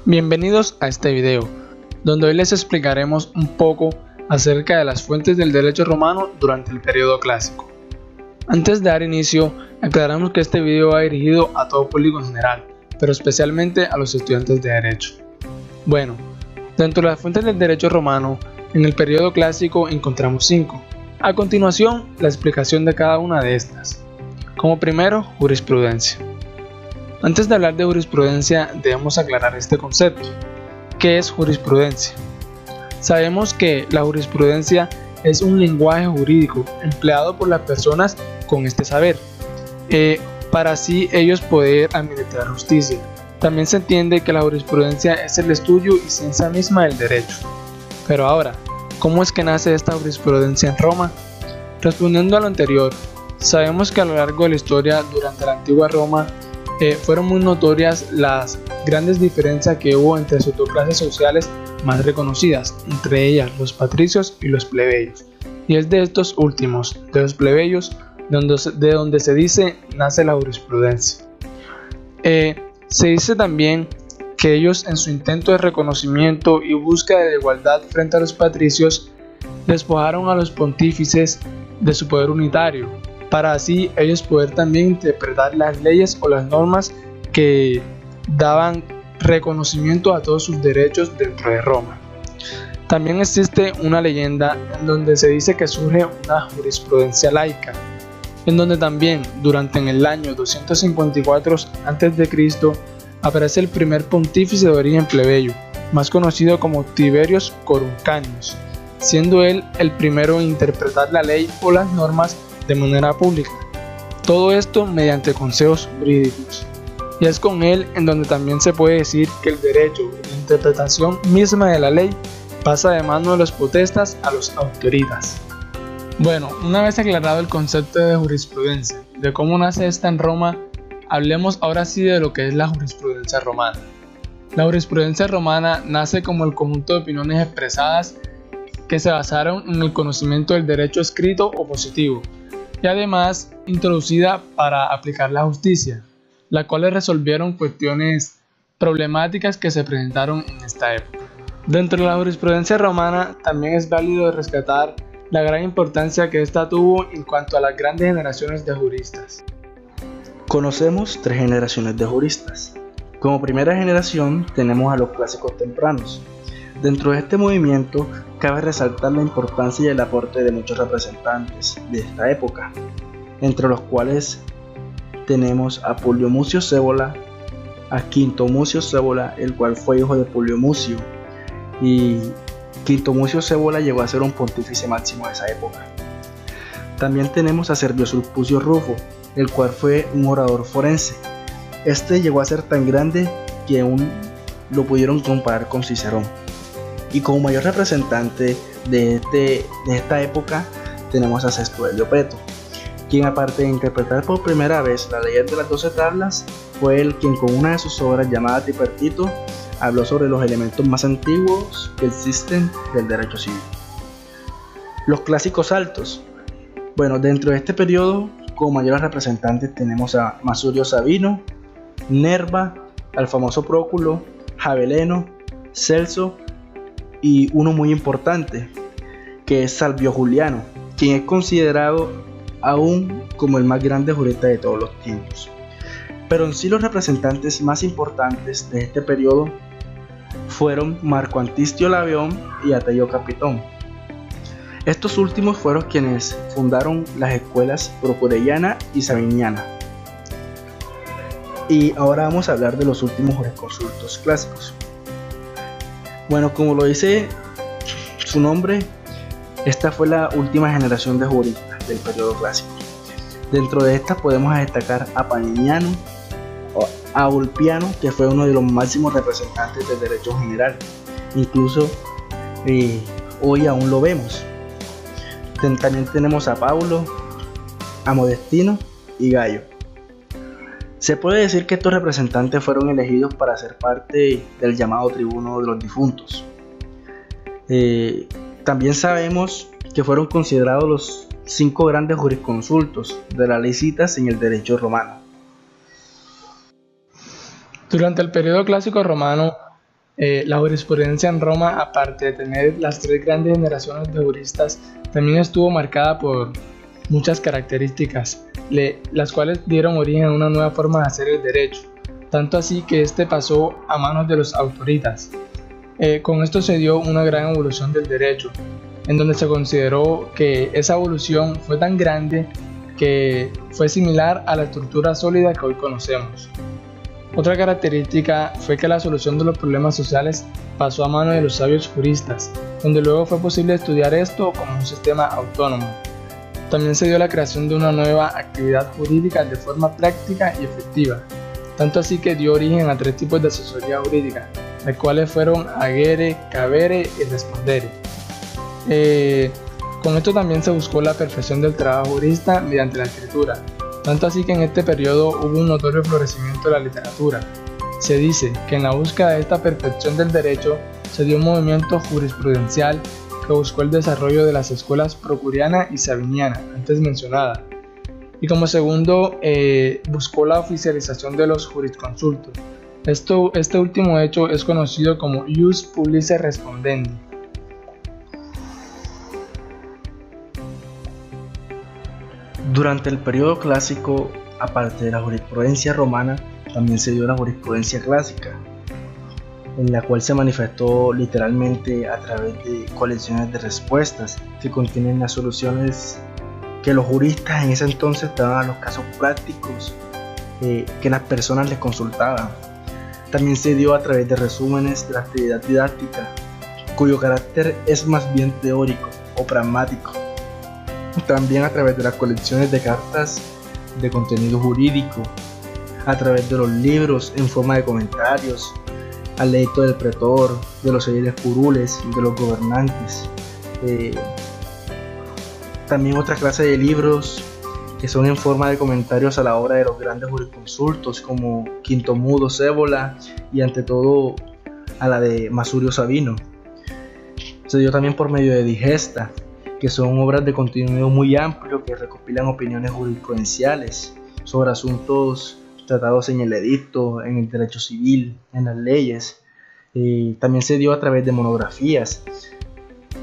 Bienvenidos a este video, donde hoy les explicaremos un poco acerca de las fuentes del derecho romano durante el periodo clásico. Antes de dar inicio, aclaramos que este video va dirigido a todo público en general, pero especialmente a los estudiantes de derecho. Bueno, dentro de las fuentes del derecho romano, en el periodo clásico encontramos 5. A continuación, la explicación de cada una de estas. Como primero, jurisprudencia. Antes de hablar de jurisprudencia, debemos aclarar este concepto. ¿Qué es jurisprudencia? Sabemos que la jurisprudencia es un lenguaje jurídico empleado por las personas con este saber, para así ellos poder administrar justicia. También se entiende que la jurisprudencia es el estudio y ciencia misma del derecho. Pero ahora, ¿cómo es que nace esta jurisprudencia en Roma? Respondiendo a lo anterior, sabemos que a lo largo de la historia durante la antigua Roma fueron muy notorias las grandes diferencias que hubo entre sus dos clases sociales más reconocidas, entre ellas los patricios y los plebeyos. Y es de estos últimos, de los plebeyos, de donde se dice nace la jurisprudencia. Se dice también que ellos, en su intento de reconocimiento y búsqueda de igualdad frente a los patricios, despojaron a los pontífices de su poder unitario, para así ellos poder también interpretar las leyes o las normas que daban reconocimiento a todos sus derechos dentro de Roma. También existe una leyenda en donde se dice que surge una jurisprudencia laica, en donde también durante el año 254 a.C. aparece el primer pontífice de origen plebeyo, más conocido como Tiberius Coruncanius, siendo él el primero en interpretar la ley o las normas de manera pública. Todo esto mediante consejos jurídicos. Y es con él en donde también se puede decir que el derecho y la interpretación misma de la ley pasa de mano de los potestas a los autoritas. Bueno, una vez aclarado el concepto de jurisprudencia, de cómo nace esta en Roma, hablemos ahora sí de lo que es la jurisprudencia romana. La jurisprudencia romana nace como el conjunto de opiniones expresadas que se basaron en el conocimiento del derecho escrito o positivo, y además introducida para aplicar la justicia, las cuales resolvieron cuestiones problemáticas que se presentaron en esta época. Dentro de la jurisprudencia romana también es válido rescatar la gran importancia que ésta tuvo en cuanto a las grandes generaciones de juristas. Conocemos 3 generaciones de juristas. Como primera generación tenemos a los clásicos tempranos. Dentro de este movimiento cabe resaltar la importancia y el aporte de muchos representantes de esta época, entre los cuales tenemos a Publio Mucio Cévola, a Quinto Mucio Cévola, el cual fue hijo de Publio Mucio, y Quinto Mucio Cévola llegó a ser un pontífice máximo de esa época. También tenemos a Servio Sulpicio Rufo, el cual fue un orador forense. Este llegó a ser tan grande que aún lo pudieron comparar con Cicerón. Y como mayor representante de esta época tenemos a Sesto Elio Peto, quien aparte de interpretar por primera vez la ley de las 12 tablas, fue el quien con una de sus obras llamada Tripartito habló sobre los elementos más antiguos que existen del derecho civil. Los clásicos altos. Bueno, dentro de este periodo como mayores representantes tenemos a Masurio Sabino, Nerva, al famoso Próculo, Javeleno, Celso y uno muy importante que es Salvio Juliano, quien es considerado aún como el más grande jurista de todos los tiempos. Pero en sí los representantes más importantes de este periodo fueron Marco Antistio Labeón y Ateio Capitón. Estos últimos fueron quienes fundaron las escuelas procureyana y sabiniana. Y ahora vamos a hablar de los últimos jurisconsultos clásicos. Bueno, como lo dice su nombre, esta fue la última generación de juristas del periodo clásico. Dentro de estas podemos destacar a Paniniano, a Ulpiano, que fue uno de los máximos representantes del derecho general. Incluso hoy aún lo vemos. También tenemos a Paulo, a Modestino y Gallo. Se puede decir que estos representantes fueron elegidos para ser parte del llamado tribuno de los difuntos. También sabemos que fueron considerados los 5 grandes jurisconsultos de la ley citas en el derecho romano. Durante el periodo clásico romano La jurisprudencia en Roma, aparte de tener las tres grandes generaciones de juristas, también estuvo marcada por muchas características, las cuales dieron origen a una nueva forma de hacer el derecho, tanto así que este pasó a manos de los autoritas. Con esto se dio una gran evolución del derecho, en donde se consideró que esa evolución fue tan grande que fue similar a la estructura sólida que hoy conocemos. Otra característica fue que la solución de los problemas sociales pasó a manos de los sabios juristas, donde luego fue posible estudiar esto como un sistema autónomo. También se dio la creación de una nueva actividad jurídica de forma práctica y efectiva, tanto así que dio origen a tres tipos de asesoría jurídica, las cuales fueron agere, cabere y respondere. Con esto también se buscó la perfección del trabajo jurista mediante la escritura, tanto así que en este periodo hubo un notorio florecimiento de la literatura. Se dice que en la búsqueda de esta perfección del derecho se dio un movimiento jurisprudencial que buscó el desarrollo de las escuelas procuriana y sabiniana, antes mencionada, y como segundo buscó la oficialización de los jurisconsultos. Este último hecho es conocido como ius publice respondendi. Durante el periodo clásico, aparte de la jurisprudencia romana, también se dio la jurisprudencia clásica, en la cual se manifestó literalmente a través de colecciones de respuestas que contienen las soluciones que los juristas en ese entonces daban a los casos prácticos que las personas les consultaban. También se dio a través de resúmenes de la actividad didáctica, cuyo carácter es más bien teórico o pragmático. También a través de las colecciones de cartas de contenido jurídico, a través de los libros en forma de comentarios, al edicto del pretor, de los ediles curules, de los gobernantes. También otra clase de libros que son en forma de comentarios a la obra de los grandes jurisconsultos como Quinto Mudo Cébola y ante todo a la de Masurio Sabino. Se dio también por medio de digesta, que son obras de contenido muy amplio que recopilan opiniones jurisprudenciales sobre asuntos tratados en el edicto, en el derecho civil, en las leyes. También se dio a través de monografías,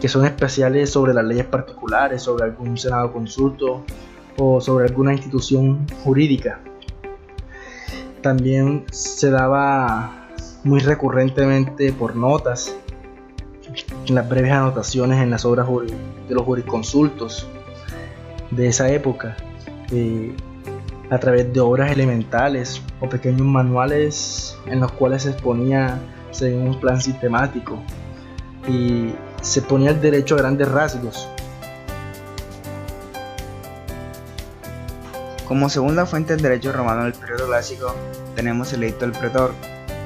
que son especiales sobre las leyes particulares, sobre algún senado consulto o sobre alguna institución jurídica. También se daba muy recurrentemente por notas, en las breves anotaciones en las obras de los jurisconsultos de esa época, a través de obras elementales o pequeños manuales en los cuales se exponía según un plan sistemático y se ponía el derecho a grandes rasgos. Como segunda fuente del derecho romano del periodo clásico tenemos el edicto del pretor.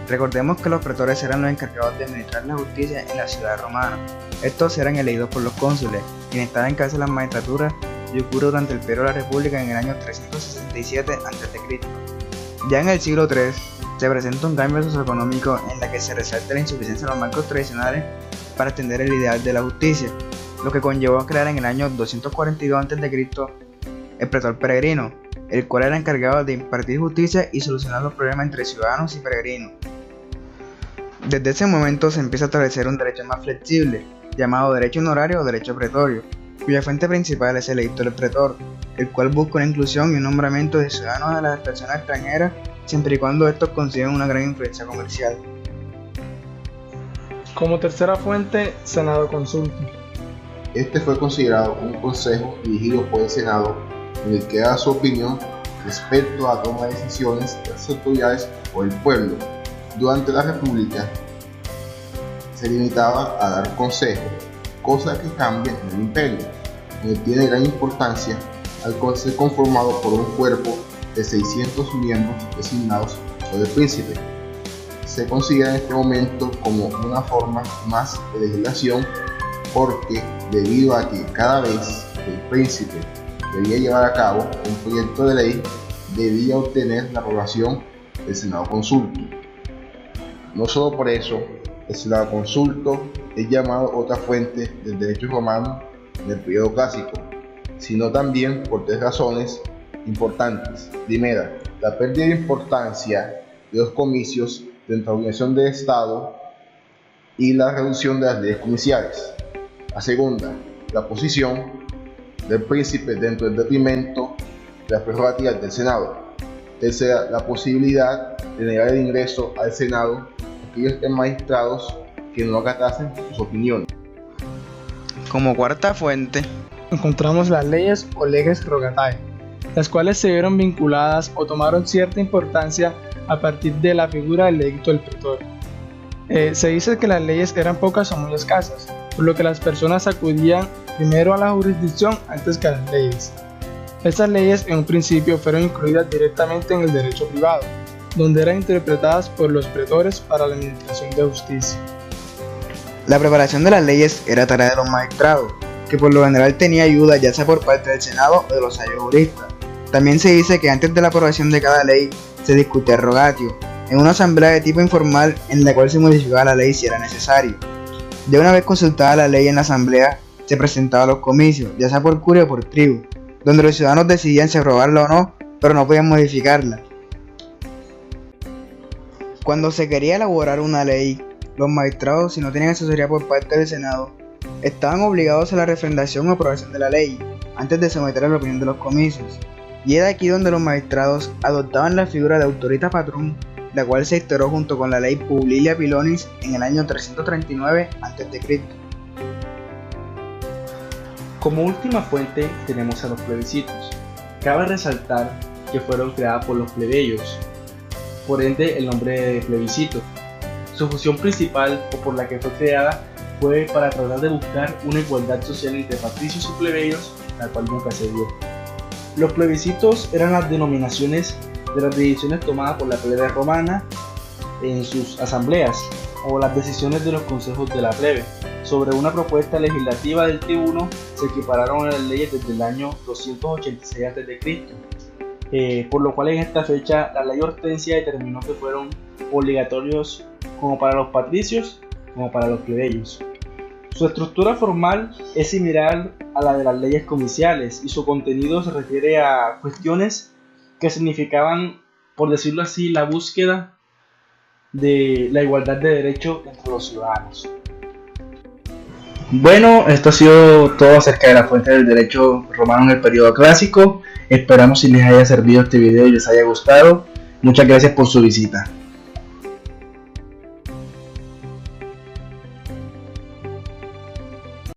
Recordemos que los pretores eran los encargados de administrar la justicia en la ciudad romana. Estos eran elegidos por los cónsules, quienes estaban en cabeza de la magistratura, y ocurrió durante el periodo de la República en el año 367 a.C. Ya en el siglo III se presenta un cambio socioeconómico en la que se resalta la insuficiencia de los marcos tradicionales para extender el ideal de la justicia, lo que conllevó a crear en el año 242 a.C. el pretor peregrino, el cual era encargado de impartir justicia y solucionar los problemas entre ciudadanos y peregrinos. Desde ese momento se empieza a establecer un derecho más flexible, llamado derecho honorario o derecho pretorio, cuya fuente principal es el edicto del pretor, el cual busca una inclusión y un nombramiento de ciudadanos de las personas extranjeras, siempre y cuando estos consigan una gran influencia comercial. Como tercera fuente, Senado Consulto. Este fue considerado un consejo dirigido por el Senado en el que da su opinión respecto a la toma de decisiones de las autoridades o el pueblo. Durante la República se limitaba a dar consejo, cosa que cambia en el Imperio, donde tiene gran importancia al ser conformado por un cuerpo de 600 miembros designados por el príncipe. Se considera en este momento como una forma más de legislación porque debido a que cada vez que el príncipe debía llevar a cabo un proyecto de ley, debía obtener la aprobación del Senado Consulto. No solo por eso, el Senado Consulto es llamado otra fuente del derecho romano del periodo clásico, sino también por tres razones importantes. Primera, la pérdida de importancia de los comicios dentro de la organización del Estado y la reducción de las leyes comerciales. La segunda, la posición del príncipe dentro del detrimento de las prerrogativas del Senado. Tercera, la posibilidad de negar el ingreso al Senado a aquellos magistrados que no acatasen sus opiniones. Como cuarta fuente, encontramos las leyes o leges rogatae, las cuales se vieron vinculadas o tomaron cierta importancia a partir de la figura del edicto del pretor. Se dice que las leyes eran pocas o muy escasas, por lo que las personas acudían primero a la jurisdicción antes que a las leyes. Estas leyes en un principio fueron incluidas directamente en el derecho privado, donde eran interpretadas por los pretores para la administración de justicia. la preparación de las leyes era tarea de los magistrados, que por lo general tenía ayuda ya sea por parte del Senado o de los sabios juristas. También se dice que antes de la aprobación de cada ley se discutía rogatio, en una asamblea de tipo informal en la cual se modificaba la ley si era necesario. Ya una vez consultada la ley en la asamblea, se presentaba a los comicios, ya sea por curia o por tribu, donde los ciudadanos decidían si aprobarla o no, pero no podían modificarla. Cuando se quería elaborar una ley, los magistrados, si no tenían asesoría por parte del Senado, estaban obligados a la refrendación o aprobación de la ley, antes de someter a la opinión de los comicios. Y era aquí donde los magistrados adoptaban la figura de autorita patrum, la cual se instauró junto con la ley Publilia Pilonis en el año 339 a.C. Como última fuente tenemos a los plebiscitos. Cabe resaltar que fueron creadas por los plebeyos, por ende el nombre de plebiscito. Su función principal, o por la que fue creada, fue para tratar de buscar una igualdad social entre patricios y plebeyos, la cual nunca se dio. Los plebiscitos eran las denominaciones de las decisiones tomadas por la plebe romana en sus asambleas, o las decisiones de los consejos de la plebe sobre una propuesta legislativa del tribuno. Se equipararon a las leyes desde el año 286 a.C., por lo cual en esta fecha la ley Hortensia determinó que fueron obligatorios como para los patricios como para los plebeyos. Su estructura formal es similar a la de las leyes comiciales y su contenido se refiere a cuestiones que significaban, por decirlo así, la búsqueda de la igualdad de derechos entre los ciudadanos. Bueno, esto ha sido todo acerca de la fuente del derecho romano en el periodo clásico. Esperamos si les haya servido este video y les haya gustado. Muchas gracias por su visita.